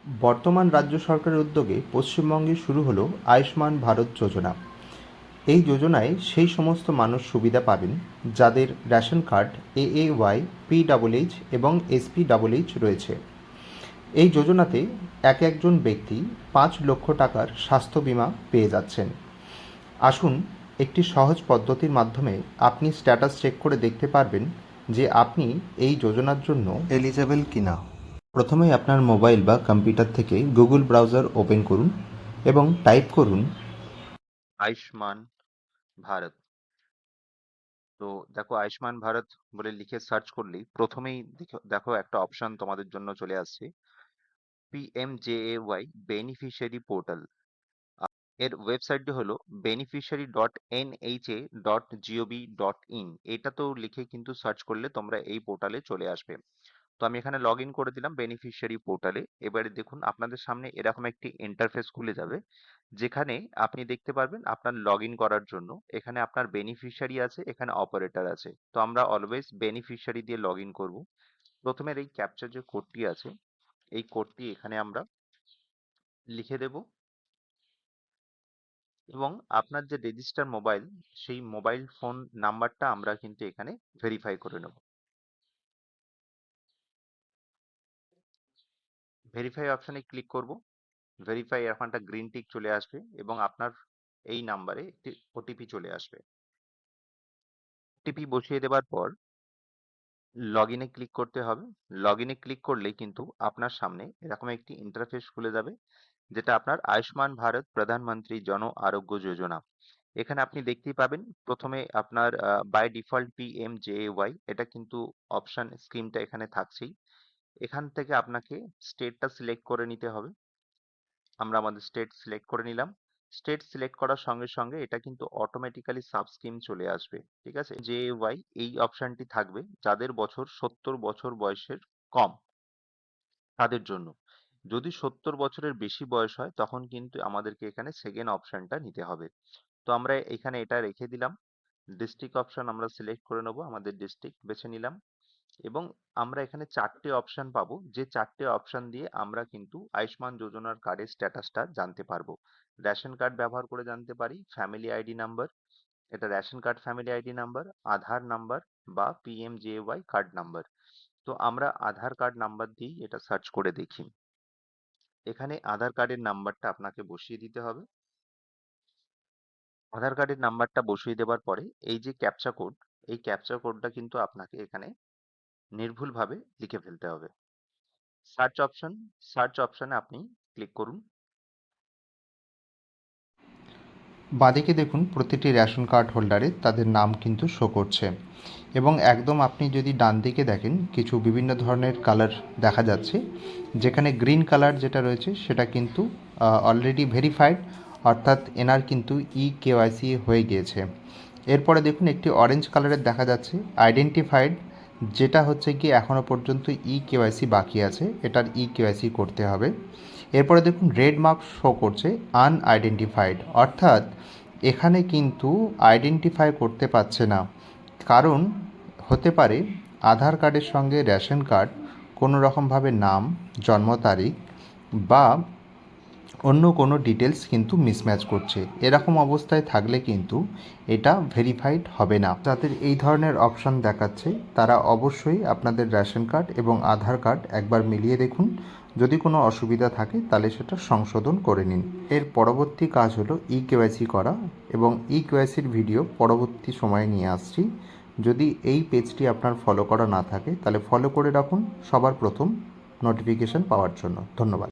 বর্তমান রাজ্য সরকারের উদ্যোগে পশ্চিমবঙ্গে শুরু হলো আয়ুষ্মান ভারত যোজনা। এই যোজনায় সেই সমস্ত মানুষ সুবিধা পাবেন যাদের রেশন কার্ড AAY, PHH এবং SPHH রয়েছে। এই যোজনাতে একজন ব্যক্তি 5 লক্ষ টাকার স্বাস্থ্য বীমা পেয়ে যাচ্ছেন। আসুন একটি সহজ পদ্ধতির মাধ্যমে আপনি স্ট্যাটাস চেক করে দেখতে পারবেন যে আপনি এই যোজনার জন্য এলিজেবল কিনা। প্রথমেই আপনার মোবাইল বা কম্পিউটার থেকে গুগল ব্রাউজার ওপেন করুন এবং টাইপ করুন আয়ুষ্মান ভারত। তো দেখো, আয়ুষ্মান ভারত বলে লিখে সার্চ করলেই প্রথমেই দেখো একটা অপশন তোমাদের জন্য চলে আসছে, PMJAY বেনিফিশিয়ারি পোর্টাল। এর ওয়েবসাইটটি হলো beneficiary.nha.gov.in। এটা তো লিখে কিন্তু সার্চ করলে তোমরা এই পোর্টালে চলে আসবে। তো আমি এখানে লগ ইন করে দিলাম বেনিফিশিয়ারি পোর্টালে। এবারে দেখুন আপনাদের সামনে এরকম একটি ইন্টারফেস খুলে যাবে, যেখানে আপনি দেখতে পারবেন আপনার লগ ইন করার জন্য এখানে আপনার বেনিফিশিয়ারি আছে, এখানে অপারেটর আছে। তো আমরা অলওয়েজ বেনিফিশিয়ারি দিয়ে লগ ইন করবো। প্রথমের এই ক্যাপচার যে কোডটি আছে, এই কোডটি এখানে আমরা লিখে দেব এবং আপনার যে রেজিস্টার মোবাইল, সেই মোবাইল ফোন নাম্বারটা আমরা কিন্তু এখানে ভেরিফাই করে নেব। ভেরিফাই অপশনে ক্লিক করব। ভেরিফাই এখন একটা গ্রিন টিক চলে আসবে এবং আপনার এই নাম্বারে একটি ওটিপি চলে আসবে। ওটিপি বসিয়ে দেওয়ার পর লগ ইনে ক্লিক করতে হবে। লগ ইনে ক্লিক করলেই কিন্তু আপনার সামনে এরকম একটি ইন্টারফেস খুলে যাবে, যেটা আপনার আয়ুষ্মান ভারত প্রধানমন্ত্রী জন আরোগ্য যোজনা। এখানে আপনি দেখতেই পাবেন প্রথমে আপনার বাই ডিফল্ট PMJAY, এটা কিন্তু অপশন স্কিমটা এখানে থাকছেই। এখান থেকে আপনাকে স্টেটটা সিলেক্ট করে নিতে হবে। আমরা আমাদের স্টেট সিলেক্ট করে নিলাম। স্টেট সিলেক্ট করার সঙ্গে সঙ্গে এটা কিন্তু অটোমেটিক্যালি সাব স্কিম চলে আসবে। ঠিক আছে, JAY এই অপশনটি থাকবে যাদের বছর 70 বছর বয়সের কম, তাদের জন্য। যদি 70 বছরের বেশি বয়স হয় তখন কিন্তু আমাদেরকে এখানে সেকেন্ড অপশনটা নিতে হবে। তো আমরা এখানে এটা রেখে দিলাম। ডিস্ট্রিক্ট অপশন আমরা সিলেক্ট করে নেব, আমাদের ডিস্ট্রিক্ট বেছে নিলাম এবং আমরা এখানে 4টে অপশন পাবো, যে 4টে অপশন দিয়ে আমরা কিন্তু আয়ুষ্মান যোজনার কার্ডের স্ট্যাটাসটা জানতে পারবো। রেশন কার্ড ব্যবহার করে জানতে পারি, ফ্যামিলি আইডি নাম্বার, এটা ration card family ID number, Aadhaar number বা PMJAY কার্ড নাম্বার। তো আমরা আধার কার্ড নাম্বার দিয়েই এটা সার্চ করে দেখি। এখানে আধার কার্ডের নাম্বারটা আপনাকে বসিয়ে দিতে হবে। আধার কার্ডের নাম্বারটা বসিয়ে দেওয়ার পরে এই যে ক্যাপচা কোড, এই ক্যাপচা কোডটা কিন্তু আপনাকে এখানে নির্ভুলভাবে লিখে ফেলতে হবে। সার্চ অপশনে আপনি ক্লিক করুন। বাঁদিকে দেখুন প্রতিটি রেশন কার্ড হোল্ডারে তাদের নাম কিন্তু শো করছে এবং একদম আপনি যদি ডান দিকে দেখেন কিছু বিভিন্ন ধরনের কালার দেখা যাচ্ছে, যেখানে গ্রিন কালার যেটা রয়েছে সেটা কিন্তু অলরেডি ভেরিফাইড, অর্থাৎ এনার কিন্তু EKYC হয়ে গিয়েছে। এরপরে দেখুন একটি অরেঞ্জ কালারের দেখা যাচ্ছে আইডেন্টিফাইড, যেটা হচ্ছে কি এখনও পর্যন্ত EKYC বাকি আছে, এটার EKYC করতে হবে। এরপরে দেখুন রেড মার্ক শো করছে আনআইডেন্টিফাইড, অর্থাৎ এখানে কিন্তু আইডেন্টিফাই করতে পারছে না। কারণ হতে পারে আধার কার্ডের সঙ্গে রেশন কার্ড কোনো রকমভাবে নাম, জন্ম তারিখ বা অন্য কোনো ডিটেলস কিন্তু মিসম্যাচ করছে। এরকম অবস্থায় থাকলে কিন্তু এটা ভেরিফাইড হবে না। যাদের এই ধরনের অপশান দেখাচ্ছে তারা অবশ্যই আপনাদের রেশন কার্ড এবং আধার কার্ড একবার মিলিয়ে দেখুন। যদি কোনো অসুবিধা থাকে তাহলে সেটা সংশোধন করে নিন। এর পরবর্তী কাজ হলো EKYC করা এবং EKYCর ভিডিও পরবর্তী সময়ে নিয়ে আসছি। যদি এই পেজটি আপনার ফলো করা না থাকে তাহলে ফলো করে রাখুন সবার প্রথম নোটিফিকেশান পাওয়ার জন্য। ধন্যবাদ।